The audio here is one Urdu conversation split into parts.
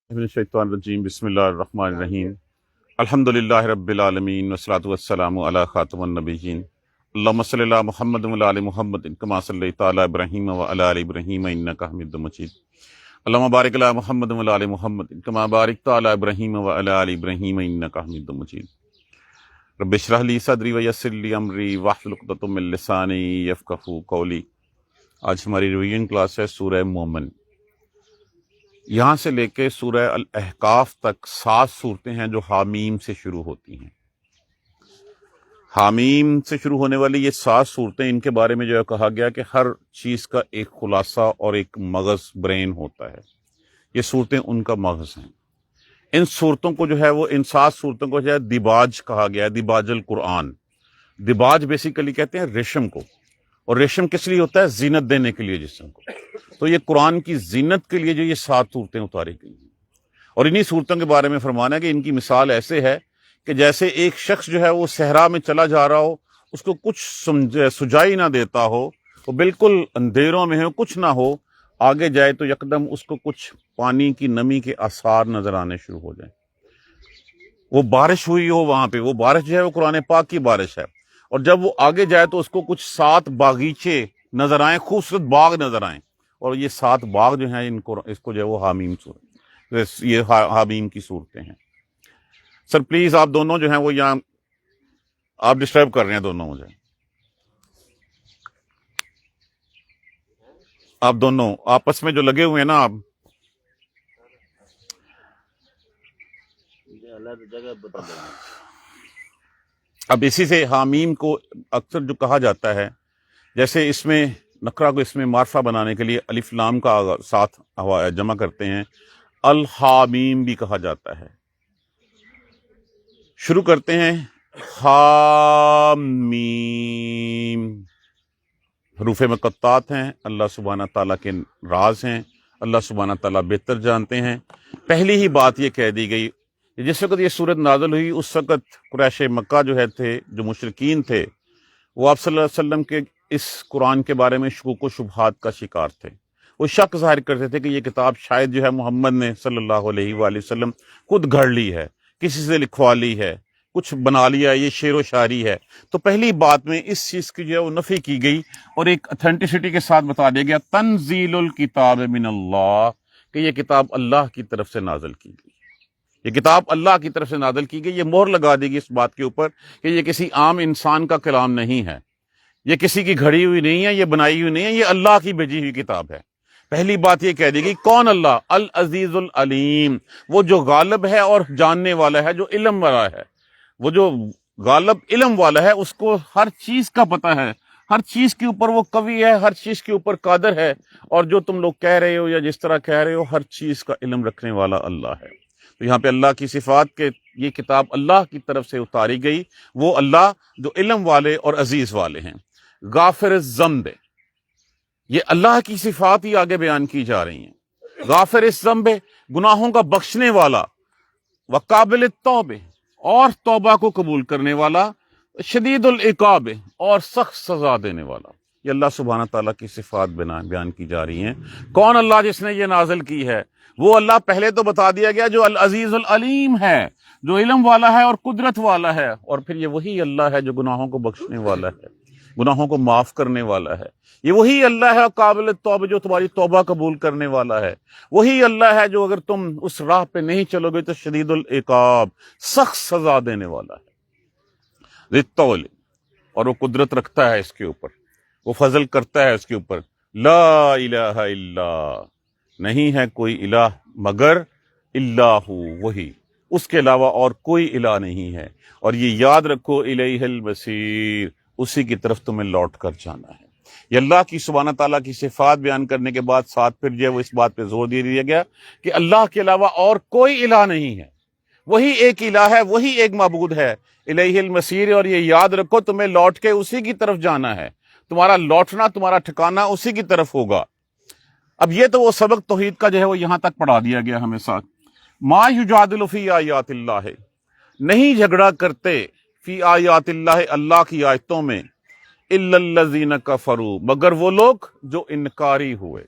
من الشیطان الرجیم بسم اللہ الرحمن الرحیم الحمدللہ رب العالمین والصلاة والسلام علی خاتم النبیین اللہم صلی علی محمد وعلی آل محمد کما صلیت علی ابراہیم وعلی آل ابراہیم انک حمید مجید اللہم بارک علی محمد وعلی آل محمد کما بارکت علی ابراہیم وعلی آل ابراہیم انک حمید مجید رب اشرح لی صدری ویسر لی امری واحلل عقدۃ من لسانی یفقہوا قولی۔ آج ہماری ریویژن کلاس ہے سورہ مومن۔ یہاں سے لے کے سورہ الاحقاف تک 7 صورتیں ہیں جو حامیم سے شروع ہوتی ہیں۔ حامیم سے شروع ہونے والی یہ 7 صورتیں، ان کے بارے میں جو ہے کہا گیا کہ ہر چیز کا ایک خلاصہ اور ایک مغز برین ہوتا ہے۔ یہ صورتیں ان کا مغز ہیں۔ ان صورتوں کو جو ہے وہ ان 7 صورتوں کو جو ہے دیباج کہا گیا ہے، دیباج القرآن۔ دیباج بیسیکلی کہتے ہیں ریشم کو، اور ریشم کس لیے ہوتا ہے؟ زینت دینے کے لیے جسم کو۔ تو یہ قرآن کی زینت کے لیے جو یہ 7 صورتیں اتاری گئی ہیں، اور انہی صورتوں کے بارے میں فرمانا ہے کہ ان کی مثال ایسے ہے کہ جیسے ایک شخص جو ہے وہ صحرا میں چلا جا رہا ہو، اس کو کچھ سجائی نہ دیتا ہو، وہ بالکل اندھیروں میں ہو، کچھ نہ ہو، آگے جائے تو یکدم اس کو کچھ پانی کی نمی کے آثار نظر آنے شروع ہو جائیں۔ وہ بارش ہوئی ہو وہاں پہ، وہ بارش جو ہے وہ قرآن پاک کی بارش ہے، اور جب وہ آگے جائے تو اس کو کچھ 7 باغیچے نظر آئیں، خوبصورت باغ نظر آئیں، اور یہ 7 باغ جو ہیں اس کو جو ہے وہ حامیم صورت، یہ حامیم کی صورتیں ہیں۔ سر پلیز آپ دونوں جو ہیں وہ یہاں آپ ڈسٹرب کر رہے ہیں دونوں مجھے، آپ دونوں آپس میں جو لگے ہوئے ہیں نا آپ۔ اب اسی سے حامیم کو اکثر جو کہا جاتا ہے، جیسے اس میں نکرہ کو اس میں معرفہ بنانے کے لیے الف لام کا ساتھ جمع کرتے ہیں، الحامیم بھی کہا جاتا ہے۔ شروع کرتے ہیں حامیم، حروف مقطعات ہیں، اللہ سبحانہ تعالیٰ کے راز ہیں، اللہ سبحانہ تعالیٰ بہتر جانتے ہیں۔ پہلی ہی بات یہ کہہ دی گئی، جس وقت یہ صورت نازل ہوئی اس وقت قریش مکہ جو مشرکین تھے، وہ آپ صلی اللہ علیہ وسلم کے اس قرآن کے بارے میں شکوک و شبہات کا شکار تھے۔ وہ شک ظاہر کرتے تھے کہ یہ کتاب شاید جو ہے محمد نے صلی اللہ علیہ وآلہ وسلم خود گھڑ لی ہے، کسی سے لکھوا لی ہے، کچھ بنا لیا، یہ شعر و شاعری ہے۔ تو پہلی بات میں اس چیز کی جو ہے وہ نفی کی گئی، اور ایک اتھینٹسٹی کے ساتھ بتا دیا گیا تنزیل الکتاب من اللہ، کہ یہ کتاب اللہ کی طرف سے نازل کی گئی، یہ کتاب اللہ کی طرف سے نازل کی گئی۔ یہ مہر لگا دی گئی اس بات کے اوپر کہ یہ کسی عام انسان کا کلام نہیں ہے، یہ کسی کی گھڑی ہوئی نہیں ہے، یہ بنائی ہوئی نہیں ہے، یہ اللہ کی بھیجی ہوئی کتاب ہے۔ پہلی بات یہ کہہ دی گئی، کون اللہ؟ العزیز العلیم، وہ جو غالب ہے اور جاننے والا ہے، جو علم والا ہے، وہ جو غالب علم والا ہے، اس کو ہر چیز کا پتہ ہے، ہر چیز کے اوپر وہ قوی ہے، ہر چیز کے اوپر قادر ہے، اور جو تم لوگ کہہ رہے ہو یا جس طرح کہہ رہے ہو، ہر چیز کا علم رکھنے والا اللہ ہے۔ تو یہاں پہ اللہ کی صفات کے یہ کتاب اللہ کی طرف سے اتاری گئی، وہ اللہ جو علم والے اور عزیز والے ہیں۔ غافر الذنب، یہ اللہ کی صفات ہی آگے بیان کی جا رہی ہیں۔ غافر الذنب، گناہوں کا بخشنے والا، وقابل التوب، اور توبہ کو قبول کرنے والا، شدید العقاب، اور سخت سزا دینے والا۔ یہ اللہ سبحانہ تعالیٰ کی صفات بیان کی جا رہی ہیں۔ کون اللہ جس نے یہ نازل کی ہے؟ وہ اللہ پہلے تو بتا دیا گیا جو العزیز العلیم ہے، جو علم والا ہے اور قدرت والا ہے، اور پھر یہ وہی اللہ ہے جو گناہوں کو بخشنے والا ہے، گناہوں کو معاف کرنے والا ہے۔ یہ وہی اللہ ہے قابل توبہ، جو تمہاری توبہ قبول کرنے والا ہے۔ وہی اللہ ہے جو اگر تم اس راہ پہ نہیں چلو گے تو شدید العقاب، سخت سزا دینے والا ہے۔ ذی الطول، اور وہ قدرت رکھتا ہے اس کے اوپر، وہ فضل کرتا ہے اس کے اوپر۔ لا الہ الا، نہیں ہے کوئی الہ مگر اللہ، وہی، اس کے علاوہ اور کوئی الہ نہیں ہے۔ اور یہ یاد رکھو الیہ المصیر، اسی کی طرف تمہیں لوٹ کر جانا ہے۔ یہ اللہ کی سبحانہ تعالیٰ کی صفات بیان کرنے کے بعد ساتھ پھر جو ہے وہ اس بات پہ زور دے دیا گیا کہ اللہ کے علاوہ اور کوئی الہ نہیں ہے، وہی ایک الہ ہے، وہی ایک معبود ہے، الیہ المصیر۔ اور یہ یاد رکھو تمہیں لوٹ کے اسی کی طرف جانا ہے، تمہارا لوٹنا، تمہارا ٹھکانہ اسی کی طرف ہوگا۔ اب یہ تو وہ سبق توحید کا جو ہے وہ یہاں تک پڑھا دیا گیا ہمیں ساتھ۔ ما یجادل فی آیات اللہ، نہیں جھگڑا کرتے فی آیات اللہ، اللہ کی آیتوں میں، الا الذین کفروا، مگر وہ لوگ جو انکاری ہوئے،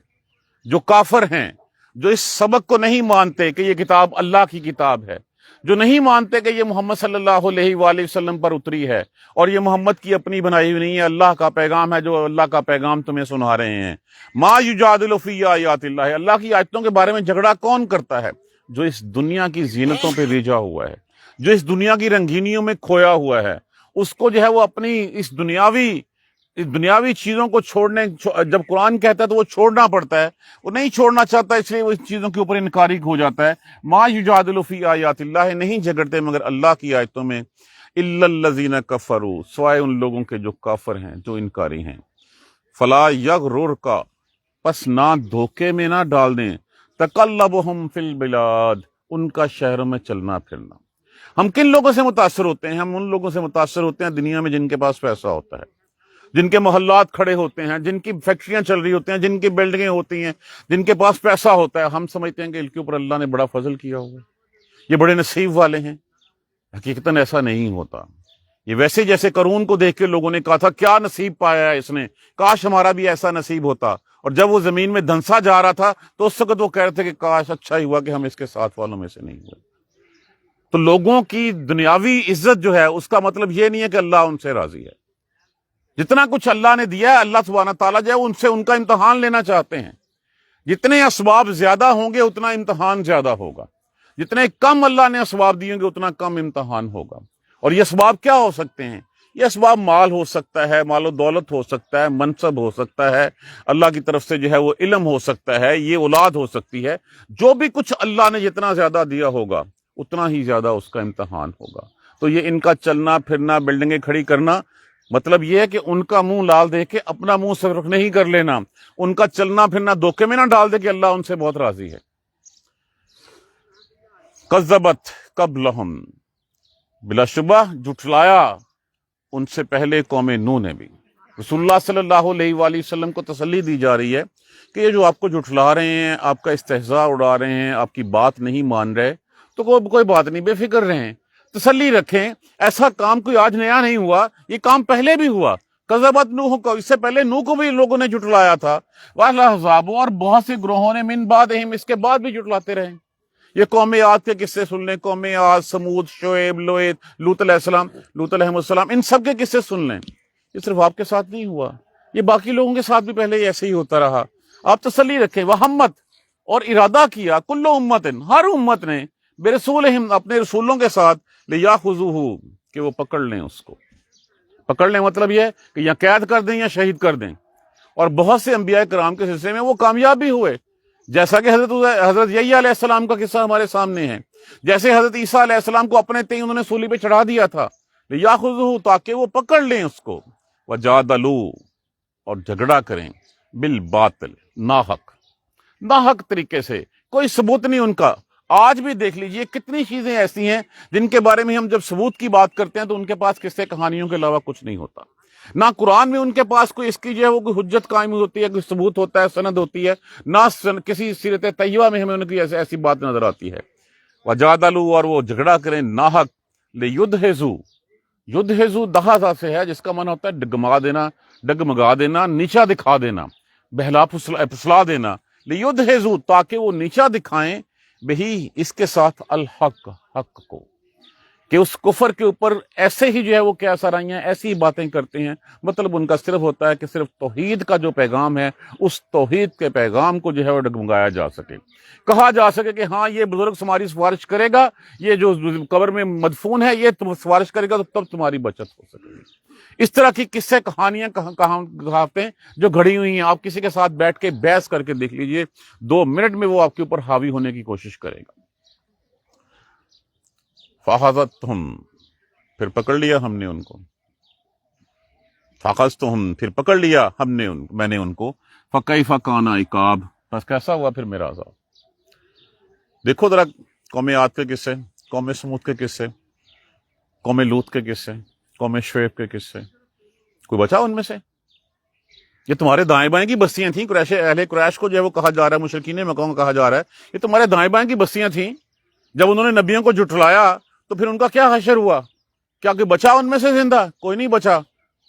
جو کافر ہیں۔ جو اس سبق کو نہیں مانتے کہ یہ کتاب اللہ کی کتاب ہے، جو نہیں مانتے کہ یہ محمد صلی اللہ علیہ وآلہ وسلم پر اتری ہے اور یہ محمد کی اپنی بنائی ہوئی نہیں ہے، اللہ کا پیغام ہے، جو اللہ کا پیغام تمہیں سنا رہے ہیں۔ ما یجادل فی آیات اللہ، اللہ کی آیتوں کے بارے میں جھگڑا کون کرتا ہے؟ جو اس دنیا کی زینتوں پہ ریجھا ہوا ہے، جو اس دنیا کی رنگینیوں میں کھویا ہوا ہے، اس کو جو ہے وہ اپنی اس دنیاوی چیزوں کو چھوڑنے، جب قرآن کہتا ہے تو وہ چھوڑنا پڑتا ہے، وہ نہیں چھوڑنا چاہتا، اس لیے وہ اس چیزوں کے اوپر انکاری ہو جاتا ہے۔ ما یجادل فی آیات اللہ، نہیں جھگڑتے مگر اللہ کی آیتوں میں، الا الذین کفروا، سوائے ان لوگوں کے جو کافر ہیں، جو انکاری ہیں۔ فلا یغررک، پس نہ دھوکے میں نہ ڈال دیں، تقلبہم فی البلاد، ان کا شہروں میں چلنا پھرنا۔ ہم کن لوگوں سے متاثر ہوتے ہیں؟ ہم ان لوگوں سے متاثر ہوتے ہیں دنیا میں جن کے پاس پیسہ ہوتا ہے، جن کے محلات کھڑے ہوتے ہیں، جن کی فیکٹریاں چل رہی ہوتی ہیں، جن کی بلڈنگیں ہوتی ہیں، جن کے پاس پیسہ ہوتا ہے۔ ہم سمجھتے ہیں کہ ان کے اوپر اللہ نے بڑا فضل کیا ہوا ہے، یہ بڑے نصیب والے ہیں۔ حقیقتاً ایسا نہیں ہوتا۔ یہ ویسے جیسے قارون کو دیکھ کے لوگوں نے کہا تھا کیا نصیب پایا ہے اس نے، کاش ہمارا بھی ایسا نصیب ہوتا، اور جب وہ زمین میں دھنسا جا رہا تھا تو اس وقت وہ کہہ رہے تھے کہ کاش اچھا ہی ہوا کہ ہم اس کے ساتھ والوں میں سے نہیں ہوئے۔ تو لوگوں کی دنیاوی عزت جو ہے اس کا مطلب یہ نہیں ہے کہ اللہ ان سے راضی ہے۔ جتنا کچھ اللہ نے دیا ہے، اللہ سبحانہ تعالیٰ جو ہے ان سے ان کا امتحان لینا چاہتے ہیں۔ جتنے اسباب زیادہ ہوں گے اتنا امتحان زیادہ ہوگا، جتنے کم اللہ نے اسباب دیے ہوں گے اتنا کم امتحان ہوگا۔ اور یہ اسباب کیا ہو سکتے ہیں؟ یہ اسباب مال ہو سکتا ہے، مال و دولت ہو سکتا ہے، منصب ہو سکتا ہے، اللہ کی طرف سے جو ہے وہ علم ہو سکتا ہے، یہ اولاد ہو سکتی ہے۔ جو بھی کچھ اللہ نے جتنا زیادہ دیا ہوگا اتنا ہی زیادہ اس کا امتحان ہوگا۔ تو یہ ان کا چلنا پھرنا، بلڈنگیں کھڑی کرنا، مطلب یہ ہے کہ ان کا منہ لال دیکھ کے اپنا منہ سرخ نہیں کر لینا، ان کا چلنا پھرنا دھوکے میں نہ ڈال دے کہ اللہ ان سے بہت راضی ہے۔ کذبت قبلہم، بلا شبہ جھٹلایا ان سے پہلے قوم نوح نے بھی۔ رسول اللہ صلی اللہ علیہ وآلہ وسلم کو تسلی دی جا رہی ہے کہ یہ جو آپ کو جھٹلا رہے ہیں، آپ کا استہزاء اڑا رہے ہیں، آپ کی بات نہیں مان رہے، تو کوئی بات نہیں، بے فکر رہیں، تسلی رکھیں، ایسا کام کوئی آج نیا نہیں ہوا، یہ کام پہلے بھی ہوا۔ کذبت نوح کو، اس سے پہلے نوح کو بھی لوگوں نے جھٹلایا تھا، والاحزاب، اور بہت سے گروہوں نے من بعدہم، اس کے بعد بھی جھٹلاتے رہے۔ یہ قوم عاد کے قصے سن لیں، قوم عاد، سمود، شعیب، لوط علیہ السلام، ان سب کے قصے سن لیں۔ یہ صرف آپ کے ساتھ نہیں ہوا، یہ باقی لوگوں کے ساتھ بھی پہلے ایسے ہی ہوتا رہا۔ آپ تسلی رکھیں، وہمت، اور ارادہ کیا، کل امت، ہر امت نے، برسولہم، اپنے رسولوں کے ساتھ، لیاخذوہ، کہ وہ پکڑ لیں اس کو۔ پکڑ لیں مطلب یہ ہے کہ یا قید کر دیں یا شہید کر دیں۔ اور بہت سے انبیاء کرام کے سلسلے میں وہ کامیاب بھی ہوئے، جیسا کہ حضرت یحییٰ علیہ السلام کا قصہ ہمارے سامنے ہے، جیسے حضرت عیسیٰ علیہ السلام کو اپنے تئیں انہوں نے سولی پہ چڑھا دیا تھا، لیاخذوہ، تاکہ وہ پکڑ لیں اس کو، وجادلوا، اور جھگڑا کریں، بالباطل، ناحق طریقے سے، کوئی ثبوت نہیں ان کا۔ آج بھی دیکھ لیجئے کتنی چیزیں ایسی ہیں جن کے بارے میں ہم جب ثبوت کی بات کرتے ہیں تو ان کے پاس قصے کہانیوں کے علاوہ کچھ نہیں ہوتا۔ نہ قرآن میں ان کے پاس کوئی اس کی جو ہے وہ کوئی حجت قائم ہوتی ہے، کوئی ثبوت ہوتا ہے، سند ہوتی ہے، نہ کسی سیرت طیبہ میں ہمیں ان کی ایسی بات نظر آتی ہے۔ وجادلوا، اور وہ جھگڑا کریں ناحق، لیدہزوا، یدہزوا دہذا سے ہے، جس کا معنی ہوتا ہے ڈگمگا دینا، نیچا دکھا دینا، بہلا پھسلا دینا، لیدہزوا، تاکہ وہ نیچا دکھائیں، بہی، اس کے ساتھ، الحق، حق کو، کہ اس کفر کے اوپر ایسے ہی جو ہے وہ کیا سرائیاں، ایسی ہی باتیں کرتے ہیں۔ مطلب ان کا صرف ہوتا ہے کہ صرف توحید کا جو پیغام ہے، اس توحید کے پیغام کو جو ہے وہ ڈگمگایا جا سکے، کہا جا سکے کہ ہاں یہ بزرگ تمہاری سفارش کرے گا، یہ جو قبر میں مدفون ہے یہ تم سفارش کرے گا تو تب تمہاری بچت ہو سکے گی۔ اس طرح کی قصے کہانیاں کہاوتیں جو گھڑی ہوئی ہیں، آپ کسی کے ساتھ بیٹھ کے بحث کر کے دیکھ لیجئے، 2 منٹ میں وہ آپ کے اوپر حاوی ہونے کی کوشش کرے گا۔ فَأَخَذَتْهُمْ، پھر پکڑ لیا ہم نے ان کو، فَأَخَذْتُهُمْ، پھر پکڑ لیا میں نے ان کو، فَكَيْفَ كَانَ عِقَابِ، بس کیسا ہوا پھر میرا عذاب۔ دیکھو ذرا قوم عاد کے قصے، قوم سمود کے قصے، قوم لوط کے قصے، قوم شعیب کے قصے، کوئی بچا ان میں سے؟ یہ تمہارے دائیں بائیں کی بستیاں تھیں، اہل قریش کو جو ہے وہ کہا جا رہا ہے، مشرکین مکہ کو کہا جا رہا ہے، یہ تمہارے دائیں بائیں کی بستیاں تھیں۔ جب انہوں نے نبیوں کو جھٹلایا تو پھر ان کا کیا حشر ہوا؟ کیا کوئی بچا ان میں سے زندہ؟ کوئی نہیں بچا۔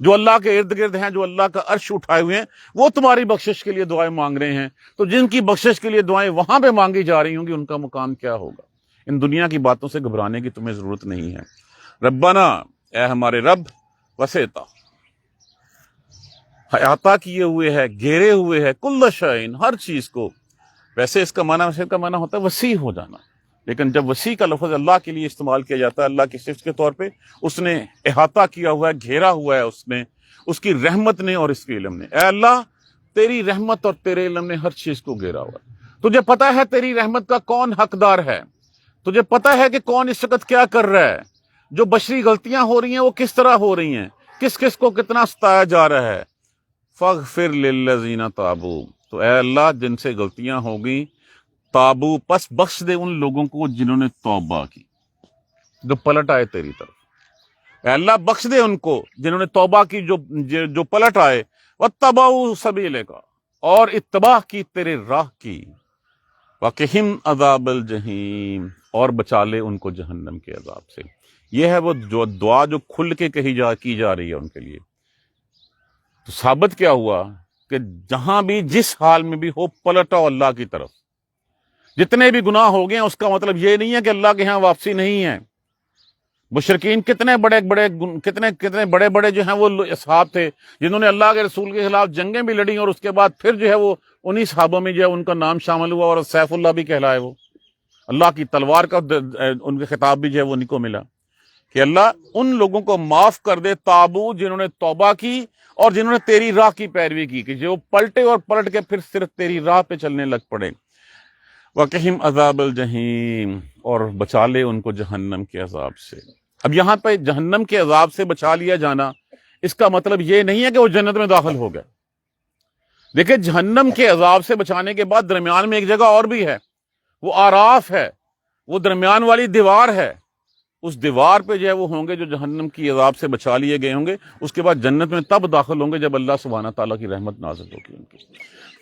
جو اللہ کے ارد گرد ہیں، جو اللہ کا عرش اٹھائے ہوئے ہیں، وہ تمہاری بخشش کے لیے دعائیں مانگ رہے ہیں، تو جن کی بخشش کے لیے دعائیں وہاں پہ مانگی جا رہی ہوں گی، ان کا مقام کیا ہوگا؟ ان دنیا کی باتوں سے گھبرانے کی تمہیں ضرورت نہیں ہے۔ ربنا، اے ہمارے رب، وسعت، احاطہ کیے ہوئے ہے، گھیرے ہوئے ہے، کل شیء، ہر چیز کو۔ ویسے اس کا معنی ہوتا ہے وسیع ہو جانا، لیکن جب وسیع کا لفظ اللہ کے لیے استعمال کیا جاتا ہے، اللہ کی صفت کے طور پہ، اس نے احاطہ کیا ہوا ہے، گھیرا ہوا ہے، اس کی رحمت نے اور اس کے علم نے۔ اے اللہ، تیری رحمت اور تیرے علم نے ہر چیز کو گھیرا ہوا ہے۔ تجھے پتا ہے تیری رحمت کا کون حقدار ہے، تجھے پتا ہے کہ کون اس وقت کیا کر رہا ہے، جو بشری غلطیاں ہو رہی ہیں وہ کس طرح ہو رہی ہیں، کس کس کو کتنا ستایا جا رہا ہے۔ فاغفر للذین تابوا، تو اے اللہ جن سے غلطیاں ہوگی، تابو، پس بخش دے ان لوگوں کو جنہوں نے توبہ کی، جو پلٹ آئے تیری طرف۔ اے اللہ بخش دے ان کو جنہوں نے توبہ کی، جو پلٹ آئے، واتبعوا سبیلک، اور اتباع کی تیرے راہ کی، وقہم عذاب الجحیم، اور بچا لے ان کو جہنم کے عذاب سے۔ یہ ہے وہ جو دعا جو کھل کے کی جا رہی ہے ان کے لیے۔ تو ثابت کیا ہوا کہ جہاں بھی، جس حال میں بھی ہو، پلٹو اللہ کی طرف۔ جتنے بھی گناہ ہو گئے ہیں، اس کا مطلب یہ نہیں ہے کہ اللہ کے ہاں واپسی نہیں ہے۔ مشرکین کتنے بڑے بڑے جو ہیں وہ اصحاب تھے، جنہوں نے اللہ کے رسول کے خلاف جنگیں بھی لڑیں، اور اس کے بعد پھر جو ہے وہ انہی صحابوں میں جو ہے ان کا نام شامل ہوا، اور سیف اللہ بھی کہلائے، وہ اللہ کی تلوار کا ان کے خطاب بھی جو ہے وہ انہی کو ملا، کہ اللہ ان لوگوں کو معاف کر دے، تابو، جنہوں نے توبہ کی اور جنہوں نے تیری راہ کی پیروی کی، کہ جو پلٹے اور پلٹ کے پھر صرف تیری راہ پہ چلنے لگ پڑے۔ وقہم عذاب الجحیم، اور بچا لے ان کو جہنم کے عذاب سے۔ اب یہاں پہ جہنم کے عذاب سے بچا لیا جانا، اس کا مطلب یہ نہیں ہے کہ وہ جنت میں داخل ہو گئے۔ دیکھیں، جہنم کے عذاب سے بچانے کے بعد درمیان میں ایک جگہ اور بھی ہے، وہ آراف ہے، وہ درمیان والی دیوار ہے۔ اس دیوار پہ جو ہے وہ ہوں گے جو جہنم کی عذاب سے بچا لیے گئے ہوں گے، اس کے بعد جنت میں تب داخل ہوں گے جب اللہ سبحانہ تعالیٰ کی رحمت نازل ہوگی ان کی۔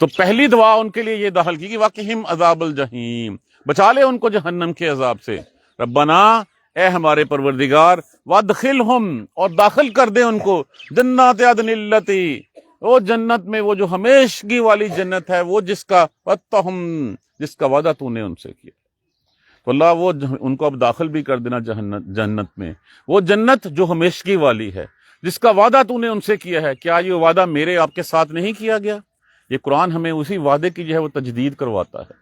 تو پہلی دعا ان کے لیے یہ داخل کی کہ واقعہم عذاب الجحیم، بچا لے ان کو جہنم کے عذاب سے۔ ربنا، اے ہمارے پروردگار، وادخلہم، اور داخل کر دے ان کو، جنات عدن التی، وہ جنت میں، وہ جو ہمیشگی والی جنت ہے، وہ جس کا وعدہ تو نے ان سے کیا۔ تو اللہ وہ ان کو اب داخل بھی کر دینا جنت میں، وہ جنت جو ہمیشگی والی ہے، جس کا وعدہ تو نے ان سے کیا ہے۔ کیا یہ وعدہ میرے آپ کے ساتھ نہیں کیا گیا؟ یہ قرآن ہمیں اسی وعدے کی جو ہے وہ تجدید کرواتا ہے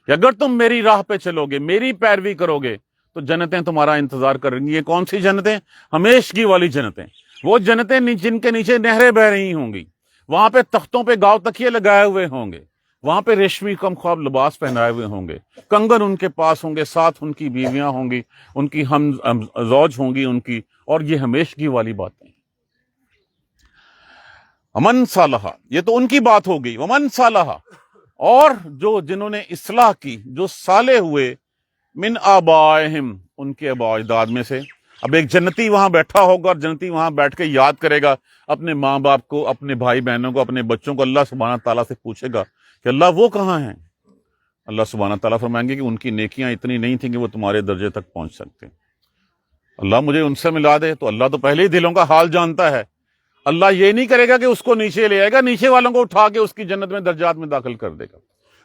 کہ اگر تم میری راہ پہ چلو گے، میری پیروی کرو گے، تو جنتیں تمہارا انتظار کریں گی۔ یہ کون سی جنتیں؟ ہمیشگی والی جنتیں، وہ جنتیں جن کے نیچے نہریں بہ رہی ہوں گی، وہاں پہ تختوں پہ گاؤ تکیے لگائے ہوئے ہوں گے، وہاں پہ ریشمی کم خواب لباس پہنائے ہوئے ہوں گے، کنگن ان کے پاس ہوں گے، ساتھ ان کی بیویاں ہوں گی، ان کی ہم زوج ہوں گی ان کی، اور یہ ہمیشگی والی باتیں۔ ومن صالح، یہ تو ان کی بات ہو گئی۔ ومن صالح، اور جنہوں نے اصلاح کی، جو صالح ہوئے، من آبائہم، ان کے آباء اجداد میں سے۔ اب ایک جنتی وہاں بیٹھا ہوگا، اور جنتی وہاں بیٹھ کے یاد کرے گا اپنے ماں باپ کو، اپنے بھائی بہنوں کو، اپنے بچوں کو، اللہ سبحانہ تعالیٰ سے پوچھے گا کہ اللہ وہ کہاں ہیں؟ اللہ سبحانہ تعالیٰ فرمائیں گے کہ ان کی نیکیاں اتنی نہیں تھیں کہ وہ تمہارے درجے تک پہنچ سکتے۔ اللہ مجھے ان سے ملا دے۔ تو اللہ تو پہلے ہی دلوں کا حال جانتا ہے۔ اللہ یہ نہیں کرے گا کہ اس کو نیچے لے آئے گا، نیچے والوں کو اٹھا کے اس کی جنت میں درجات میں داخل کر دے گا۔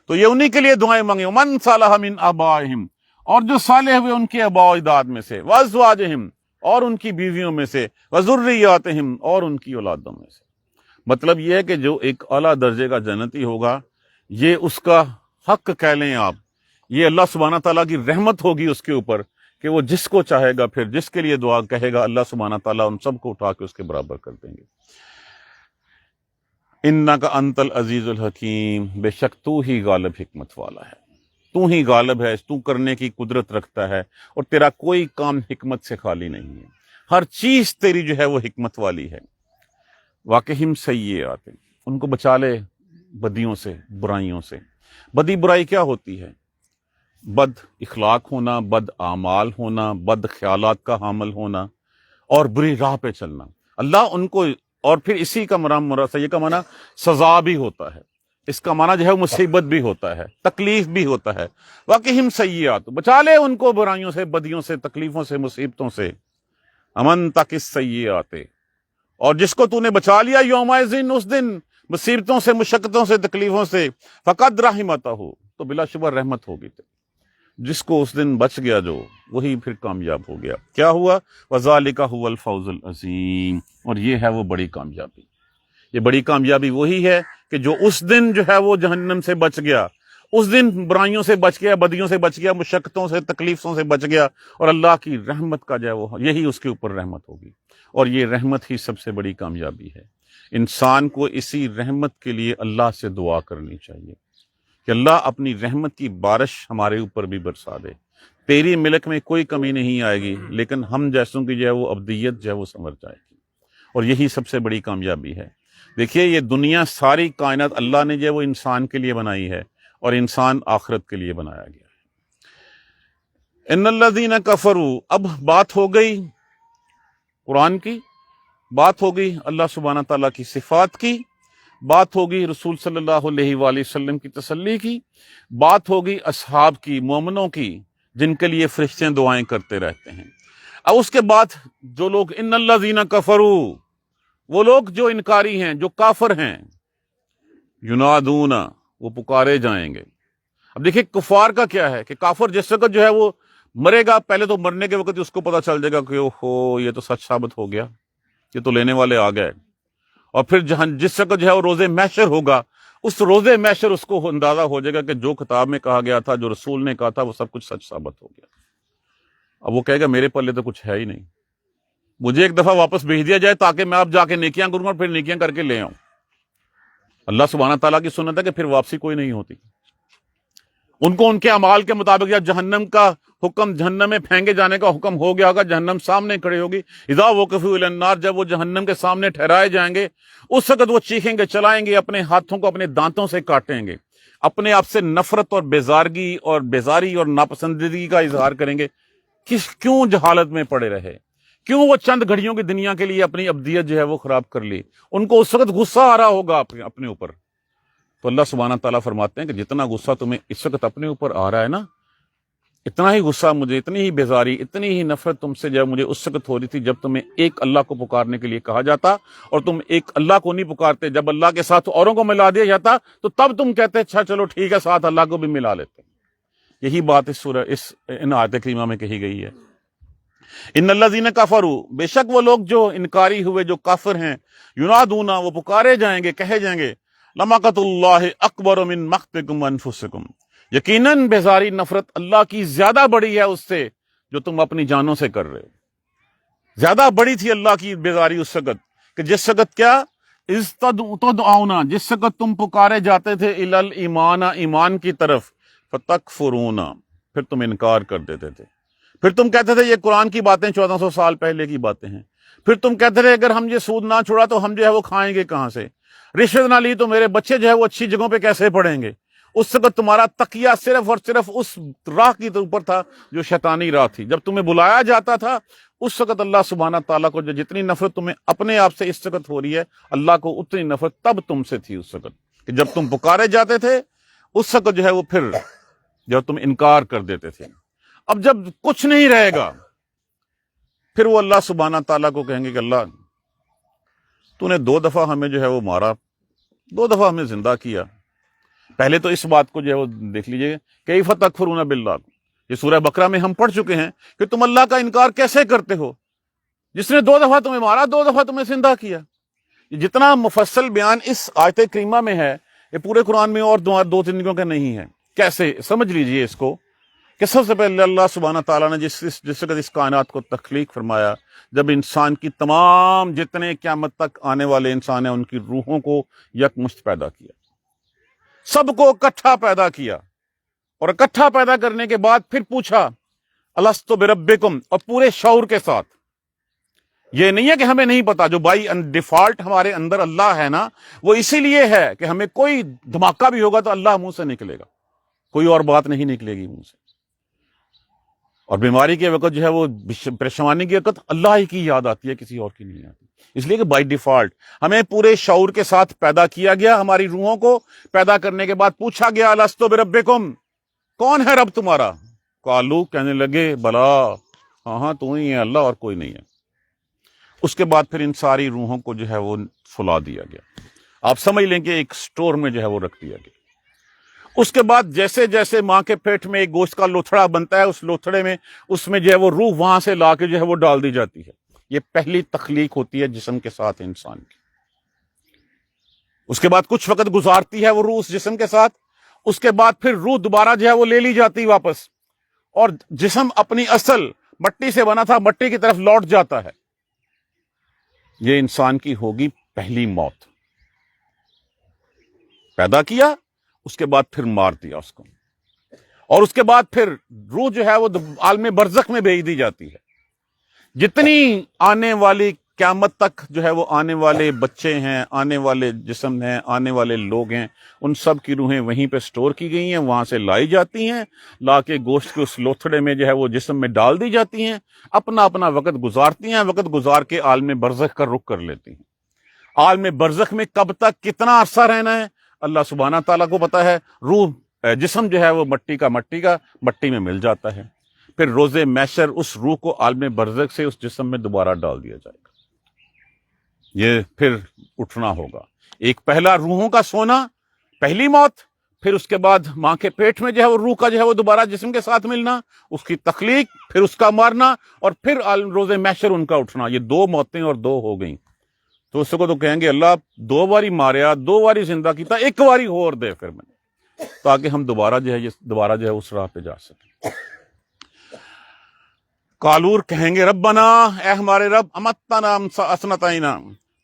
تو یہ انہی کے لیے دعائیں مانگیں، من صالح من آبائہم، اور جو صالح ہوئے ان کے آباء و اجداد میں سے، وازواجہم، اور ان کی بیویوں میں سے، وذریاتہم، اور ان کی اولادوں میں سے۔ مطلب یہ ہے کہ جو ایک اعلیٰ درجے کا جنتی ہوگا، یہ اس کا حق کہہ لیں آپ، یہ اللہ سبحانہ تعالیٰ کی رحمت ہوگی اس کے اوپر کہ وہ جس کو چاہے گا، پھر جس کے لیے دعا کہے گا، اللہ سبحانہ تعالیٰ ان سب کو اٹھا کے اس کے برابر کر دیں گے۔ انک انت العزیز الحکیم، بے شک تو ہی غالب حکمت والا ہے، تو ہی غالب ہے، تو کرنے کی قدرت رکھتا ہے، اور تیرا کوئی کام حکمت سے خالی نہیں ہے، ہر چیز تیری جو ہے وہ حکمت والی ہے۔ واقعہم سیئات، ان کو بچا لے بدیوں سے، برائیوں سے۔ بدی برائی کیا ہوتی ہے؟ بد اخلاق ہونا، بد اعمال ہونا، بد خیالات کا حامل ہونا، اور بری راہ پہ چلنا۔ اللہ ان کو، اور پھر اسی کا مراد کا معنی سزا بھی ہوتا ہے، اس کا معنی جو ہے مصیبت بھی ہوتا ہے، تکلیف بھی ہوتا ہے۔ واقعہم سیئات، بچا لے ان کو برائیوں سے، بدیوں سے، تکلیفوں سے، مصیبتوں سے۔ امن تک السیئات، اور جس کو تو نے بچا لیا یومئذ اس دن مصیبتوں سے، مشقتوں سے، تکلیفوں سے، فقد رحمتہ، تو بلا شبہ رحمت ہوگی جس کو اس دن بچ گیا جو، وہی پھر کامیاب ہو گیا۔ کیا ہوا؟ وذالک هو الفوز العظیم، اور یہ ہے وہ بڑی کامیابی۔ یہ بڑی کامیابی وہی ہے کہ جو اس دن جو ہے وہ جہنم سے بچ گیا، اس دن برائیوں سے بچ گیا، بدیوں سے بچ گیا، مشقتوں سے، تکلیفوں سے بچ گیا، اور اللہ کی رحمت کا جو ہے وہ یہی اس کے اوپر رحمت ہوگی، اور یہ رحمت ہی سب سے بڑی کامیابی ہے۔ انسان کو اسی رحمت کے لیے اللہ سے دعا کرنی چاہیے کہ اللہ اپنی رحمت کی بارش ہمارے اوپر بھی برسا دے۔ تیری ملک میں کوئی کمی نہیں آئے گی، لیکن ہم جیسوں کی جو ہے وہ ابدیت جو ہے وہ سنور جائے گی، اور یہی سب سے بڑی کامیابی ہے۔ دیکھیے یہ دنیا، ساری کائنات اللہ نے جو ہے وہ انسان کے لیے بنائی ہے، اور انسان آخرت کے لیے بنایا گیا ہے۔ ان الذین کفروا، اب بات ہو گئی قرآن کی، بات ہو گئی اللہ سبحانہ تعالیٰ کی صفات کی، بات ہوگی رسول صلی اللہ علیہ وآلہ وسلم کی تسلی کی، بات ہوگی اصحاب کی، مومنوں کی، جن کے لیے فرشتے دعائیں کرتے رہتے ہیں۔ اب اس کے بعد جو لوگ ان الذین کفروا، وہ لوگ جو انکاری ہیں، جو کافر ہیں، ینادون، وہ پکارے جائیں گے۔ اب دیکھیں کفار کا کیا ہے کہ کافر جس وقت جو ہے وہ مرے گا، پہلے تو مرنے کے وقت اس کو پتا چل جائے گا کہ اوہو یہ تو سچ ثابت ہو گیا، یہ تو لینے والے آ گئے، اور پھر جس وقت جو ہے وہ روز محشر ہوگا، اس روز محشر اس کو اندازہ ہو جائے گا کہ جو کتاب میں کہا گیا تھا، جو رسول نے کہا تھا، وہ سب کچھ سچ ثابت ہو گیا۔ اب وہ کہے گا میرے پلے تو کچھ ہے ہی نہیں، مجھے ایک دفعہ واپس بھیج دیا جائے تاکہ میں اب جا کے نیکیاں کروں اور پھر نیکیاں کر کے لے آؤں۔ اللہ سبحانہ تعالیٰ کی سنت ہے کہ پھر واپسی کوئی نہیں ہوتی، ان کو ان کے اعمال کے مطابق یا جہنم کا حکم، جہنم میں پھینکے جانے کا حکم ہو گیا ہوگا، جہنم سامنے کھڑی ہوگی، اذا وقفوا الی النار، جب وہ جہنم کے سامنے ٹھہرائے جائیں گے، اس وقت وہ چیخیں گے، چلائیں گے، اپنے ہاتھوں کو اپنے دانتوں سے کاٹیں گے، اپنے آپ سے نفرت اور بیزارگی اور بیزاری اور ناپسندیدگی کا اظہار کریں گے۔ کیوں جہالت میں پڑے رہے، کیوں وہ چند گھڑیوں کی دنیا کے لیے اپنی ابدیت جو ہے وہ خراب کر لی؟ ان کو اس وقت غصہ آ رہا ہوگا اپنے اوپر۔ تو اللہ سبحانہ تعالیٰ فرماتے ہیں کہ جتنا غصہ تمہیں اس وقت اپنے اوپر آ رہا ہے نا، اتنا ہی غصہ مجھے، اتنی ہی بیزاری، اتنی ہی نفرت تم سے جب مجھے اس وقت ہو رہی تھی جب تمہیں ایک اللہ کو پکارنے کے لیے کہا جاتا، اور تم ایک اللہ کو نہیں پکارتے، جب اللہ کے ساتھ اوروں کو ملا دیا جاتا تو تب تم کہتے اچھا چلو ٹھیک ہے، ساتھ اللہ کو بھی ملا لیتے۔ یہی بات ان آیت کریمہ میں کہی گئی ہے۔ ان الذین کفروا، بے شک وہ لوگ جو انکاری ہوئے، جو کافر ہیں، ینادون، وہ پکارے جائیں گے، کہے جائیں گے، لمقت اللہ اکبر من مقتکم انفسکم، یقیناً بیزاری، نفرت اللہ کی زیادہ بڑی ہے اس سے جو تم اپنی جانوں سے کر رہے ہو۔ زیادہ بڑی تھی اللہ کی بیزاری اس وقت کہ جس وقت کیا، اذ تدعون، جس وقت تم پکارے جاتے تھے، الی الایمان، ایمان کی طرف، فتکفرون، پھر تم انکار کر دیتے تھے، پھر تم کہتے تھے یہ قرآن کی باتیں 1400 سال پہلے کی باتیں ہیں، پھر تم کہتے تھے اگر ہم یہ سود نہ چھوڑا تو ہم جو ہے وہ کھائیں گے کہاں سے، رشوت نہ لی تو میرے بچے جو ہے وہ اچھی جگہوں پہ کیسے پڑھیں گے۔ اس وقت تمہارا تقیہ صرف اور صرف اس راہ کی اوپر تھا جو شیطانی راہ تھی۔ جب تمہیں بلایا جاتا تھا اس وقت اللہ سبحانہ تعالیٰ کو جو جتنی نفرت تمہیں اپنے آپ سے اس وقت ہو رہی ہے، اللہ کو اتنی نفرت تب تم سے تھی اس وقت کہ جب تم پکارے جاتے تھے، اس وقت جو ہے وہ پھر جب تم انکار کر دیتے تھے۔ اب جب کچھ نہیں رہے گا، پھر وہ اللہ سبحانہ تعالیٰ کو کہیں گے کہ اللہ تو نے 2 دفعہ ہمیں جو ہے وہ مارا، 2 دفعہ ہمیں زندہ کیا۔ پہلے تو اس بات کو جو ہے وہ دیکھ لیجئے، کیف تکفرون باللہ، یہ سورہ بقرہ میں ہم پڑھ چکے ہیں کہ تم اللہ کا انکار کیسے کرتے ہو، جس نے 2 دفعہ تمہیں مارا، 2 دفعہ تمہیں زندہ کیا۔ یہ جتنا مفصل بیان اس آیت کریمہ میں ہے، یہ پورے قرآن میں اور 2-3 جگہوں کا نہیں ہے۔ کیسے سمجھ لیجئے اس کو کہ سب سے پہلے اللہ سبحانہ تعالیٰ نے جس وقت اس کائنات کو تخلیق فرمایا، جب انسان کی تمام جتنے قیامت تک آنے والے انسان ہیں ان کی روحوں کو یکمشت پیدا کیا، سب کو اکٹھا پیدا کیا، اور اکٹھا پیدا کرنے کے بعد پھر پوچھا الست بربکم، اور پورے شعور کے ساتھ۔ یہ نہیں ہے کہ ہمیں نہیں پتا، جو بائی ڈیفالٹ ہمارے اندر اللہ ہے نا، وہ اسی لیے ہے کہ ہمیں کوئی دھماکہ بھی ہوگا تو اللہ منہ سے نکلے گا، کوئی اور بات نہیں نکلے گی منہ سے۔ اور بیماری کے وقت جو ہے وہ پریشانی کے وقت اللہ ہی کی یاد آتی ہے، کسی اور کی نہیں آتی، اس لیے کہ بائی ڈیفالٹ ہمیں پورے شعور کے ساتھ پیدا کیا گیا۔ ہماری روحوں کو پیدا کرنے کے بعد پوچھا گیا الست بربکم، کون ہے رب تمہارا؟ قالو، کہنے لگے بلا، ہاں تو ہی ہے اللہ اور کوئی نہیں ہے۔ اس کے بعد پھر ان ساری روحوں کو جو ہے وہ سلا دیا گیا. آپ سمجھ لیں کہ ایک سٹور میں جو ہے وہ رکھ دیا گیا. اس کے بعد جیسے جیسے ماں کے پیٹ میں ایک گوشت کا لوتھڑا بنتا ہے، اس لوتھڑے میں اس میں جو ہے وہ روح وہاں سے لا کے جو ہے وہ ڈال دی جاتی ہے. یہ پہلی تخلیق ہوتی ہے جسم کے ساتھ انسان کی. اس کے بعد کچھ وقت گزارتی ہے وہ روح اس جسم کے ساتھ. اس کے بعد پھر روح دوبارہ جو ہے وہ لے لی جاتی واپس، اور جسم اپنی اصل مٹی سے بنا تھا مٹی کی طرف لوٹ جاتا ہے. یہ انسان کی ہوگی پہلی موت. پیدا کیا، اس کے بعد پھر مار دیا اس کو، اور اس کے بعد پھر روح جو ہے وہ عالم برزخ میں بھیج دی جاتی ہے. جتنی آنے والی قیامت تک جو ہے وہ آنے والے بچے ہیں، آنے والے جسم ہیں، آنے والے لوگ ہیں، ان سب کی روحیں وہیں پہ سٹور کی گئی ہیں، وہاں سے لائی جاتی ہیں، لا کے گوشت کے اس لوتھڑے میں جو ہے وہ جسم میں ڈال دی جاتی ہیں، اپنا اپنا وقت گزارتی ہیں، وقت گزار کے عالم برزخ کا رخ کر لیتی ہیں. عالم برزخ میں کب تک کتنا عرصہ رہنا ہے اللہ سبحانہ تعالیٰ کو پتا ہے. روح جسم جو ہے وہ مٹی کا مٹی میں مل جاتا ہے. پھر روز محشر اس روح کو عالم برزخ سے اس جسم میں دوبارہ ڈال دیا جائے گا. یہ پھر اٹھنا ہوگا. ایک پہلا روحوں کا سونا، پہلی موت، پھر اس کے بعد ماں کے پیٹ میں جو ہے وہ روح کا جو ہے وہ دوبارہ جسم کے ساتھ ملنا، اس کی تخلیق، پھر اس کا مارنا، اور پھر روز محشر ان کا اٹھنا. یہ دو موتیں اور دو ہو گئیں. تو اس کو تو کہیں گے اللہ 2 باری ماریا، 2 باری زندہ کیتا، 1 باری اور دے پھر میں، تاکہ ہم دوبارہ جو ہے اس راہ پہ جا سکیں. کالور کہیں گے ربنا، اے ہمارے رب، امتنا اسنتینا،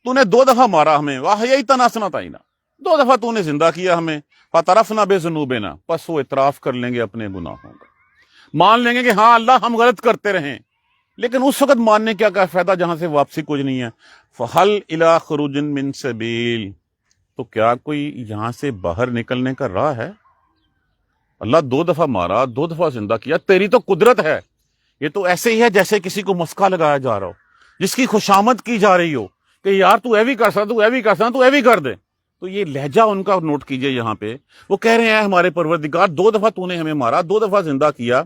تو نے 2 دفعہ مارا ہمیں، واحییتنا اسنتینا، 2 دفعہ تو نے زندہ کیا ہمیں، فاعترفنا بذنوبنا، پس وہ اعتراف کر لیں گے اپنے گناہوں کا، مان لیں گے کہ ہاں اللہ ہم غلط کرتے رہیں. لیکن اس وقت ماننے کیا فائدہ جہاں سے واپسی کچھ نہیں ہے. فہل الی خروج من سبیل، تو کیا کوئی یہاں سے باہر نکلنے کا راہ ہے؟ اللہ 2 دفعہ مارا، 2 دفعہ زندہ کیا، تیری تو قدرت ہے. یہ تو ایسے ہی ہے جیسے کسی کو مسکا لگایا جا رہا ہو، جس کی خوشامد کی جا رہی ہو کہ یار تو اے بھی کر سکتا، تو اے بھی کر سکتا، تو اے بھی کر دے. تو یہ لہجہ ان کا نوٹ کیجئے. یہاں پہ وہ کہہ رہے ہیں ہمارے پروردگار 2 دفعہ تو نے ہمیں مارا، 2 دفعہ زندہ کیا،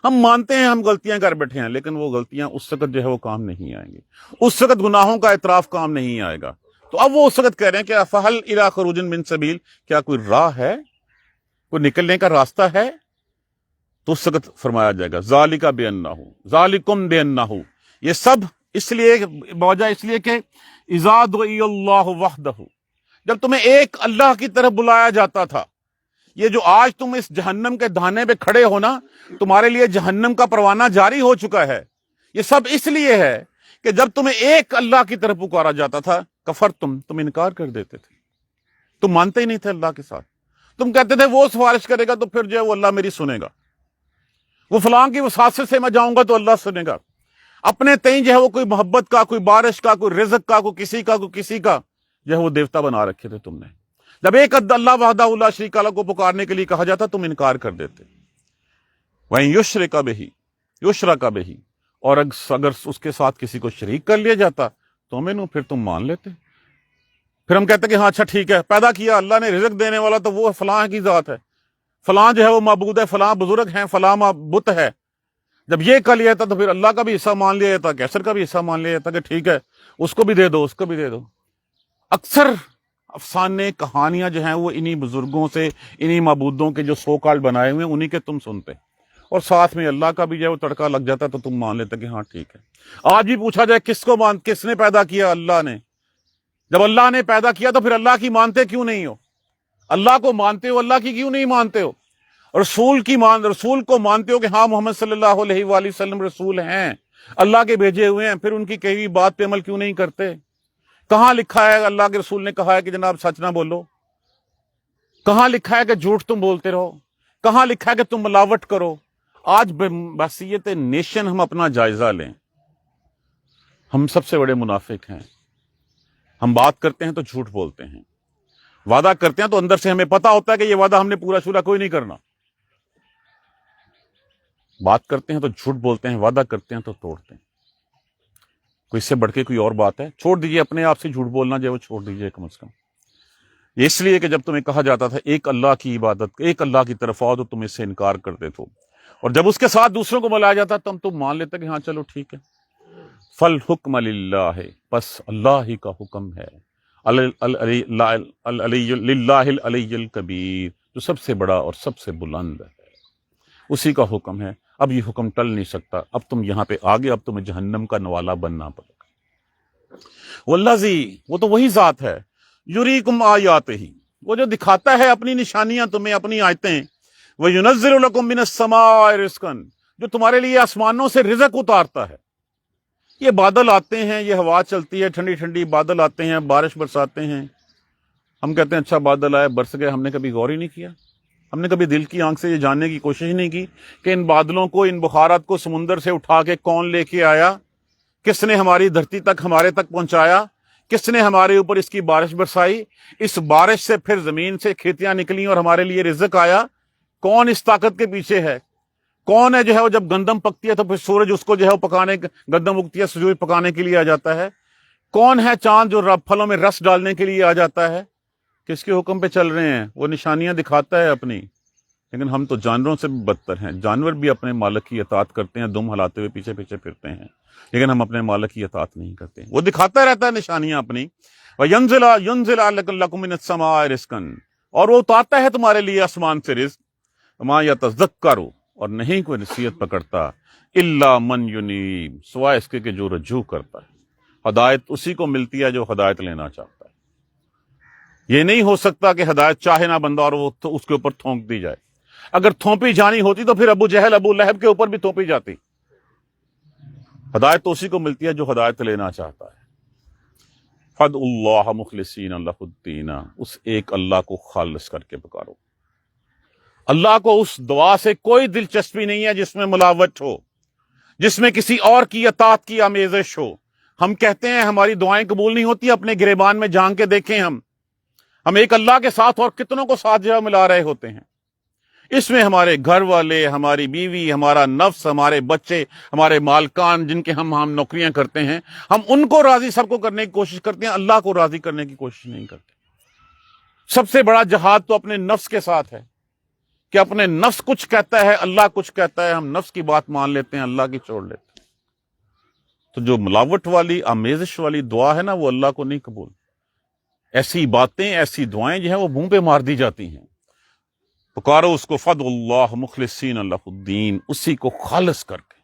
ہم مانتے ہیں ہم غلطیاں کر بیٹھے ہیں، لیکن وہ غلطیاں اس وقت جو ہے وہ کام نہیں آئیں گی، اس وقت گناہوں کا اعتراف کام نہیں آئے گا. تو اب وہ اس وقت کہہ رہے ہیں کہ فہل الی خروج من سبیل، کیا کوئی راہ ہے، کوئی نکلنے کا راستہ ہے؟ تو اس وقت فرمایا جائے گا ذالک بانہ، ذالکم بانہ، یہ سب اس لیے بوجہ اس لیے کہ اذا دعی اللہ وحدہ، جب تمہیں ایک اللہ کی طرف بلایا جاتا تھا. یہ جو آج تم اس جہنم کے دہانے پہ کھڑے ہو نا، تمہارے لیے جہنم کا پروانہ جاری ہو چکا ہے. یہ سب اس لیے ہے کہ جب تمہیں ایک اللہ کی طرف پکارا جاتا تھا، کفرتم، تم انکار کر دیتے تھے، تم مانتے ہی نہیں تھے اللہ کے ساتھ. تم کہتے تھے وہ سفارش کرے گا تو پھر جو ہے وہ اللہ میری سنے گا، وہ فلاں کی وساست سے میں جاؤں گا تو اللہ سنے گا. اپنے تئیں جو ہے وہ کوئی محبت کا، کوئی بارش کا، کوئی رزق کا، کوئی کسی کا جو ہے وہ دیوتا بنا رکھے تھے تم نے. جب ایک اللہ وحدہ لا شریک لہ کو پکارنے کے لیے کہا جاتا تم انکار کر دیتے. وہیں یشرک بہ، اور اگر اس کے ساتھ کسی کو شریک کر لیا جاتا تو پھر تم مان لیتے. پھر ہم کہتے کہ ہاں اچھا ٹھیک ہے، پیدا کیا اللہ نے، رزق دینے والا تو وہ فلاں کی ذات ہے، فلاں جو ہے وہ معبود ہے، فلاں بزرگ ہیں، فلاں بت ہے. جب یہ کر لیا جاتا تو پھر اللہ کا بھی حصہ مان لیا جاتا، کیسر کا بھی حصہ مان لیا جاتا کہ ٹھیک ہے اس کو بھی دے دو، اس کو بھی دے دو. اکثر افسانے کہانیاں جو ہیں وہ انہی بزرگوں سے، انہی معبودوں کے جو سو کال بنائے ہوئے ہیں انہی کے تم سنتے، اور ساتھ میں اللہ کا بھی جو ہے وہ تڑکا لگ جاتا تو تم مان لیتے کہ ہاں ٹھیک ہے. آج بھی پوچھا جائے کس نے پیدا کیا؟ اللہ نے. جب اللہ نے پیدا کیا تو پھر اللہ کی مانتے کیوں نہیں ہو؟ اللہ کو مانتے ہو، اللہ کی کیوں نہیں مانتے ہو؟ رسول کو مانتے ہو کہ ہاں محمد صلی اللہ علیہ وآلہ وسلم رسول ہیں، اللہ کے بھیجے ہوئے ہیں، پھر ان کی کہی ہوئی بات پہ عمل کیوں نہیں کرتے؟ کہاں لکھا ہے اللہ کے رسول نے کہا ہے کہ جناب سچ نہ بولو؟ کہاں لکھا ہے کہ جھوٹ تم بولتے رہو؟ کہاں لکھا ہے کہ تم ملاوٹ کرو؟ آج بحیثیت نیشن ہم اپنا جائزہ لیں. ہم سب سے بڑے منافق ہیں. ہم بات کرتے ہیں تو جھوٹ بولتے ہیں، وعدہ کرتے ہیں تو اندر سے ہمیں پتا ہوتا ہے کہ یہ وعدہ ہم نے پورا شورا کوئی نہیں کرنا. بات کرتے ہیں تو جھوٹ بولتے ہیں، وعدہ کرتے ہیں تو توڑتے ہیں. کوئی اس سے بڑھ کے کوئی اور بات ہے؟ چھوڑ دیجئے اپنے آپ سے جھوٹ بولنا جو ہے وہ چھوڑ دیجئے کم از کم. اس لیے کہ جب تمہیں کہا جاتا تھا ایک اللہ کی عبادت، ایک اللہ کی طرف آؤ، تو تم اس سے انکار کرتے تھے، اور جب اس کے ساتھ دوسروں کو ملایا جاتا تم مان لیتے کہ ہاں چلو ٹھیک ہے. فالحکم للہ، بس اللہ ہی کا حکم ہے، للہ العلی الکبیر، جو سب سے بڑا اور سب سے بلند ہے، اسی کا حکم ہے۔ اب یہ حکم ٹل نہیں سکتا، اب تم یہاں پہ آگے، اب تمہیں جہنم کا نوالا بننا پڑے گا۔ والذی، وہ تو وہی ذات ہے، یریکم آیاتہ، وہ جو دکھاتا ہے اپنی نشانیاں تمہیں، اپنی آیتیں، وَيُنَزِّلُ لَكُم مِّنَ السَّمَاءِ رِزْقًا، جو تمہارے لیے آسمانوں سے رزق اتارتا ہے۔ یہ بادل آتے ہیں، یہ ہوا چلتی ہے، ٹھنڈی ٹھنڈی بادل آتے ہیں، بارش برساتے ہیں، ہم کہتے ہیں اچھا بادل آئے، برس گئے، ہم نے کبھی غور ہی نہیں کیا، ہم نے کبھی دل کی آنکھ سے یہ جاننے کی کوشش ہی نہیں کی کہ ان بادلوں کو، ان بخارات کو سمندر سے اٹھا کے کون لے کے آیا، کس نے ہماری دھرتی تک، ہمارے تک پہنچایا، کس نے ہمارے اوپر اس کی بارش برسائی، اس بارش سے پھر زمین سے کھیتیاں نکلیں اور ہمارے لیے رزق آیا، کون اس طاقت کے پیچھے ہے؟ کون ہے جو ہے وہ جب گندم پکتی ہے تو پھر سورج اس کو جو ہے وہ پکانے، گندم اگتی ہے سورج پکانے کے لیے آ جاتا ہے؟ کون ہے چاند جو پھلوں میں رس ڈالنے کے لیے آ جاتا ہے؟ کس کے حکم پہ چل رہے ہیں؟ وہ نشانیاں دکھاتا ہے اپنی، لیکن ہم تو جانوروں سے بھی بدتر ہیں۔ جانور بھی اپنے مالک کی اطاعت کرتے ہیں، دم ہلاتے ہوئے پیچھے پیچھے پھرتے ہیں، لیکن ہم اپنے مالک کی اطاعت نہیں کرتے۔ وہ دکھاتا رہتا ہے نشانیاں اپنی، يُنزِلُ لَكُم مِّنَ السَّمَاءِ رِزْقًا، اور وہ اتارتا ہے تمہارے لیے آسمان سے رزق، وَمَا يَتَذَكَّرُ، اور نہیں کوئی نصیحت پکڑتا، اِلَّا مَن يُنِيبُ، سوائے اس کے کہ جو رجوع کرتا ہے۔ ہدایت اسی کو ملتی ہے جو ہدایت لینا چاہتا ہے۔ یہ نہیں ہو سکتا کہ ہدایت چاہے نہ بندہ اور وہ اس کے اوپر تھونک دی جائے۔ اگر تھوپی جانی ہوتی تو پھر ابو جہل، ابو لہب کے اوپر بھی تھوپی جاتی۔ ہدایت تو اسی کو ملتی ہے جو ہدایت لینا چاہتا ہے۔ فَادْعُوا اللَّهَ مُخْلِصِينَ لَهُ الدِّينَ، اس ایک اللہ کو خالص کر کے پکارو۔ اللہ کو اس دعا سے کوئی دلچسپی نہیں ہے جس میں ملاوٹ ہو، جس میں کسی اور کی اطاعت کی آمیزش ہو۔ ہم کہتے ہیں ہماری دعائیں قبول نہیں ہوتی، اپنے گریبان میں جھانک کے دیکھیں، ہم ایک اللہ کے ساتھ اور کتنوں کو ساتھ جو ملا رہے ہوتے ہیں۔ اس میں ہمارے گھر والے، ہماری بیوی، ہمارا نفس، ہمارے بچے، ہمارے مالکان جن کے ہم نوکریاں کرتے ہیں، ہم ان کو راضی سب کو کرنے کی کوشش کرتے ہیں، اللہ کو راضی کرنے کی کوشش نہیں کرتے۔ سب سے بڑا جہاد تو اپنے نفس کے ساتھ ہے کہ اپنے نفس کچھ کہتا ہے، اللہ کچھ کہتا ہے، ہم نفس کی بات مان لیتے ہیں، اللہ کی چھوڑ لیتے ہیں۔ تو جو ملاوٹ والی، آمیزش والی دعا ہے نا، وہ اللہ کو نہیں قبول۔ ایسی باتیں، ایسی دعائیں جو ہیں وہ منہ پہ مار دی جاتی ہیں۔ پکارو اس کو، فَادْعُوا اللَّهَ مُخْلِصِينَ لَهُ الدِّينَ، اسی کو خالص کر کے،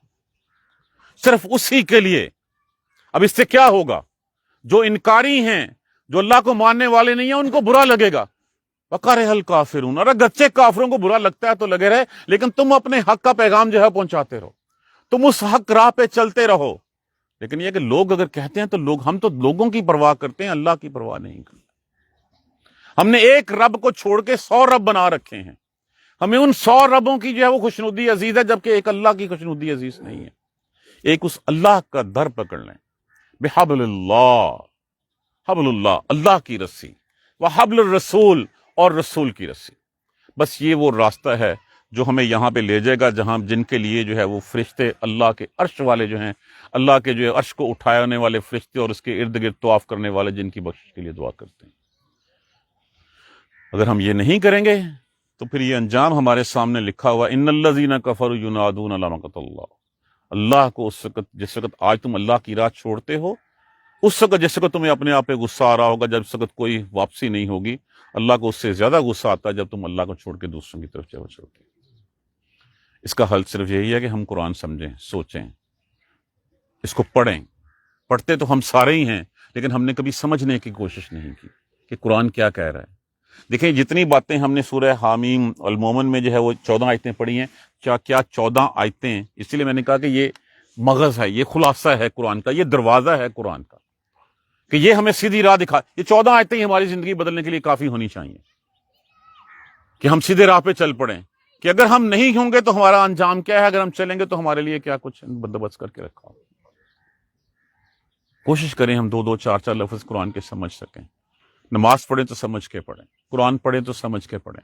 صرف اسی کے لیے۔ اب اس سے کیا ہوگا؟ جو انکاری ہیں، جو اللہ کو ماننے والے نہیں ہیں، ان کو برا لگے گا۔ وَقَرِهَ الْكَافِرُونَ، اور اگرچہ کافروں کو برا لگتا ہے تو لگے رہے، لیکن تم اپنے حق کا پیغام جو ہے پہنچاتے رہو، تم اس حق راہ پہ چلتے رہو۔ لیکن یہ کہ لوگ اگر کہتے ہیں تو ہم تو لوگوں کی پرواہ کرتے ہیں، اللہ کی پرواہ نہیں کرتے۔ ہم نے ایک رب کو چھوڑ کے 100 رب بنا رکھے ہیں، ہمیں ان 100 ربوں کی جو ہے وہ خوشنودی عزیز ہے، جبکہ ایک اللہ کی خوشنودی عزیز نہیں ہے۔ ایک اس اللہ کا در پکڑ لیں، بحبل اللہ، حبل اللہ، اللہ کی رسی، وحبل الرسول، اور رسول کی رسی۔ بس یہ وہ راستہ ہے جو ہمیں یہاں پہ لے جائے گا جہاں جن کے لیے جو ہے وہ فرشتے، اللہ کے عرش والے جو ہیں، اللہ کے جو ہے عرش کو اٹھانے والے فرشتے اور اس کے ارد گرد طواف کرنے والے، جن کی بخشش کے لیے دعا کرتے ہیں۔ اگر ہم یہ نہیں کریں گے تو پھر یہ انجام ہمارے سامنے لکھا ہوا، ان الذین کفروا ینادون لمقت اللہ۔ اللہ کو اس وقت، جس وقت آج تم اللہ کی راہ چھوڑتے ہو، اس وقت جس وقت تمہیں اپنے آپ پہ غصہ آ رہا ہوگا، جب اس وقت کوئی واپسی نہیں ہوگی، اللہ کو اس سے زیادہ غصہ آتا ہے جب تم اللہ کو چھوڑ کے دوسروں کی طرف چلتے ہو۔ اس کا حل صرف یہی ہے کہ ہم قرآن سمجھیں، سوچیں، اس کو پڑھیں۔ پڑھتے تو ہم سارے ہی ہیں، لیکن ہم نے کبھی سمجھنے کی کوشش نہیں کی کہ قرآن کیا کہہ رہا ہے۔ دیکھیں جتنی باتیں ہم نے سورہ حامیم المومن میں جو ہے وہ 14 آیتیں پڑھی ہیں، کیا 14 آیتیں، اسی لیے میں نے کہا کہ یہ مغز ہے، یہ خلاصہ ہے قرآن کا، یہ دروازہ ہے قرآن کا، کہ یہ ہمیں سیدھی راہ دکھا۔ یہ 14 آیتیں ہی ہماری زندگی بدلنے کے لیے کافی ہونی چاہیے کہ ہم سیدھے راہ پہ چل پڑیں، کہ اگر ہم نہیں ہوں گے تو ہمارا انجام کیا ہے، اگر ہم چلیں گے تو ہمارے لیے کیا کچھ بندوبست کر کے رکھا ہو۔ کوشش کریں ہم 2 4 لفظ قرآن کے سمجھ سکیں۔ نماز پڑھیں تو سمجھ کے پڑھیں، قرآن پڑھیں تو سمجھ کے پڑھیں۔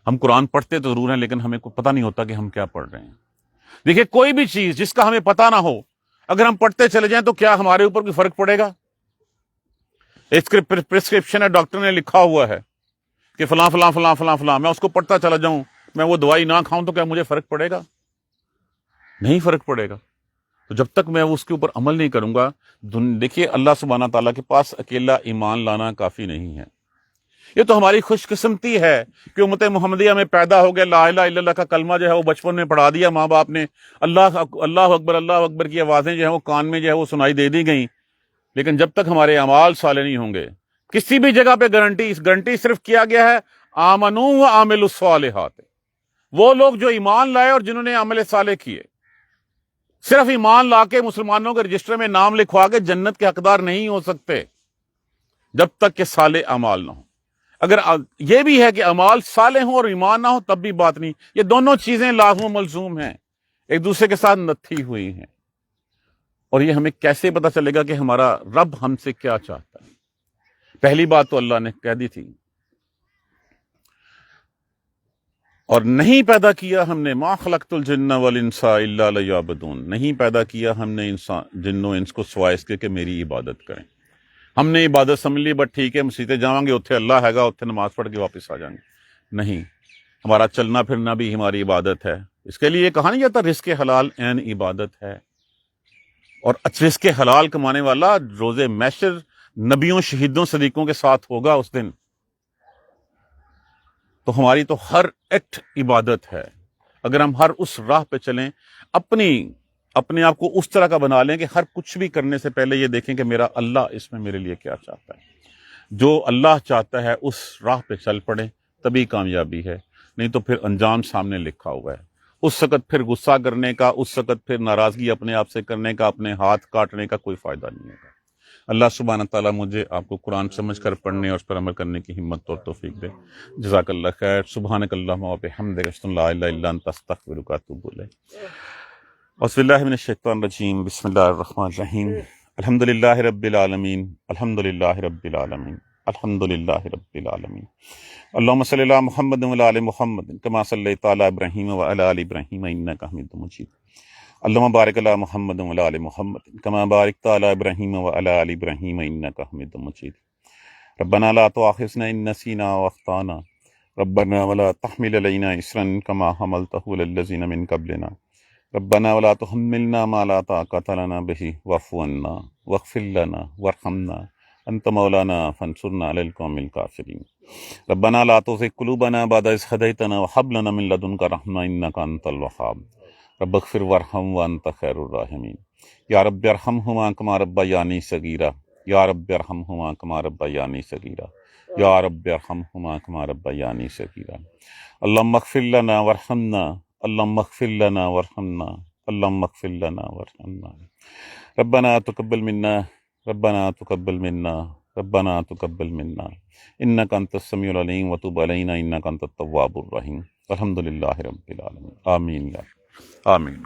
ہم قرآن پڑھتے تو ضرور ہیں، لیکن ہمیں کوئی پتہ نہیں ہوتا کہ ہم کیا پڑھ رہے ہیں۔ دیکھیں کوئی بھی چیز جس کا ہمیں پتہ نہ ہو، اگر ہم پڑھتے چلے جائیں تو کیا ہمارے اوپر کوئی فرق پڑے گا؟ ایک پرسکرپشن ہے، ڈاکٹر نے لکھا ہوا ہے کہ فلاں فلاں فلاں فلاں فلاں، میں اس کو پڑھتا چلا جاؤں، میں وہ دوائی نہ کھاؤں تو کیا مجھے فرق پڑے گا؟ نہیں فرق پڑے گا۔ تو جب تک میں اس کے اوپر عمل نہیں کروں گا، دیکھیے اللہ سبحانہ تعالیٰ کے پاس اکیلا ایمان لانا کافی نہیں ہے۔ یہ تو ہماری خوش قسمتی ہے کہ امت محمدیہ میں پیدا ہو گیا، لا الہ الا اللہ کا کلمہ جو ہے وہ بچپن میں پڑھا دیا ماں باپ نے، اللہ اللہ اکبر کی آوازیں جو ہیں وہ کان میں جو ہے وہ سنائی دے دی گئیں، لیکن جب تک ہمارے اعمال صالح نہیں ہوں گے، کسی بھی جگہ پہ گارنٹی صرف کیا گیا ہے آمنوا وعملوا الصالحات، وہ لوگ جو ایمان لائے اور جنہوں نے عمل صالح کیے۔ صرف ایمان لا کے مسلمانوں کے رجسٹر میں نام لکھوا کے جنت کے حقدار نہیں ہو سکتے جب تک کہ صالح اعمال نہ ہوں۔ اگر یہ بھی ہے کہ اعمال صالح ہوں اور ایمان نہ ہو تب بھی بات نہیں، یہ دونوں چیزیں لازم و ملزوم ہیں، ایک دوسرے کے ساتھ نتھی ہوئی ہیں۔ اور یہ ہمیں کیسے پتہ چلے گا کہ ہمارا رب ہم سے کیا چاہتا ہے؟ پہلی بات تو اللہ نے کہہ دی تھی، اور نہیں پیدا کیا ہم نے ما خلقت الجن والانس الا لیعبدون، نہیں پیدا کیا ہم نے جن و انس کو سوائے اس کے کہ میری عبادت کریں۔ ہم نے عبادت سمجھ لی، بٹ ٹھیک ہے مسیتے جاؤں گے اتھے اللہ ہے گا، اتھے نماز پڑھ کے واپس آ جائیں گے، نہیں، ہمارا چلنا پھرنا بھی ہماری عبادت ہے۔ اس کے لیے کہا نہیں جاتا رزق حلال عین عبادت ہے، اور رزق حلال کمانے والا روز محشر نبیوں شہیدوں صدیقوں کے ساتھ ہوگا اس دن۔ تو ہماری تو ہر ایکٹ عبادت ہے۔ اگر ہم ہر اس راہ پہ چلیں، اپنے آپ کو اس طرح کا بنا لیں کہ ہر کچھ بھی کرنے سے پہلے یہ دیکھیں کہ میرا اللہ اس میں میرے لیے کیا چاہتا ہے، جو اللہ چاہتا ہے اس راہ پہ چل پڑیں، تبھی کامیابی ہے، نہیں تو پھر انجام سامنے لکھا ہوا ہے۔ اس وقت پھر غصہ کرنے کا، اس وقت پھر ناراضگی اپنے آپ سے کرنے کا، اپنے ہاتھ کاٹنے کا کوئی فائدہ نہیں ہوگا۔ اللہ سبحانہ تعالیٰ مجھے آپ کو قرآن سمجھ کر پڑھنے اور اس پر عمل کرنے کی ہمت اور توفیق دے۔ جزاک اللہ خیر۔ سبحانک اللہم و بحمدک، اشہد ان لا الہ الا انت، استغفرک و اتوب الیک۔ اعوذ باللہ من الشیطان الرجیم، بسم اللہ الرحمن الرحیم۔ الحمد للہ رب العالمین، الحمد للہ رب العالمین، الحمد للہ رب العالمین۔ اللہم صلی علی محمد وعلی آل محمد کما صلیت علی ابراہیم وعلی آل ابراہیم انک حمید مجید۔ اللہم بارک علی محمد وعلی آل محمد کما بارکت علی ابراہیم وعلی آل ابراہیم انک حمید مجید۔ ربنا لا تؤاخذنا ان نسینا واخطانا ربنا ولا تحمل علینا اصرا کما حملتہ علی الذین من قبلنا ربنا ولا تحملنا ما لا طاقۃ لنا به واعف عنا واغفر لنا وارحمنا انت مولانا فانصرنا علی القوم الکافرین۔ ربنا لا تزغ قلوبنا بعد اذ ہدیتنا وہب لنا من لدنک رحمۃ انک انت الوہاب۔ رب اغفر وارحم وانت خیر الراحمین۔ یا رب ارحمہما کما ربیانی صغیرا، یا رب ارحمہما کما ربیانی صغیرا، یا رب ارحمہما کما ربیانی صغیرا۔ اللہم اغفر لنا وارحمنا، اللہم اغفر لنا وارحمنا، اللہم اغفر لنا وارحمنا۔ ربنا تقبل منا، ربنا تقبل منا، ربنا تقبل منا انک انت السمیع العلیم وتب علینا انک انت التواب الرحیم۔ الحمد للہ رب العالمین، آمین یا آمین۔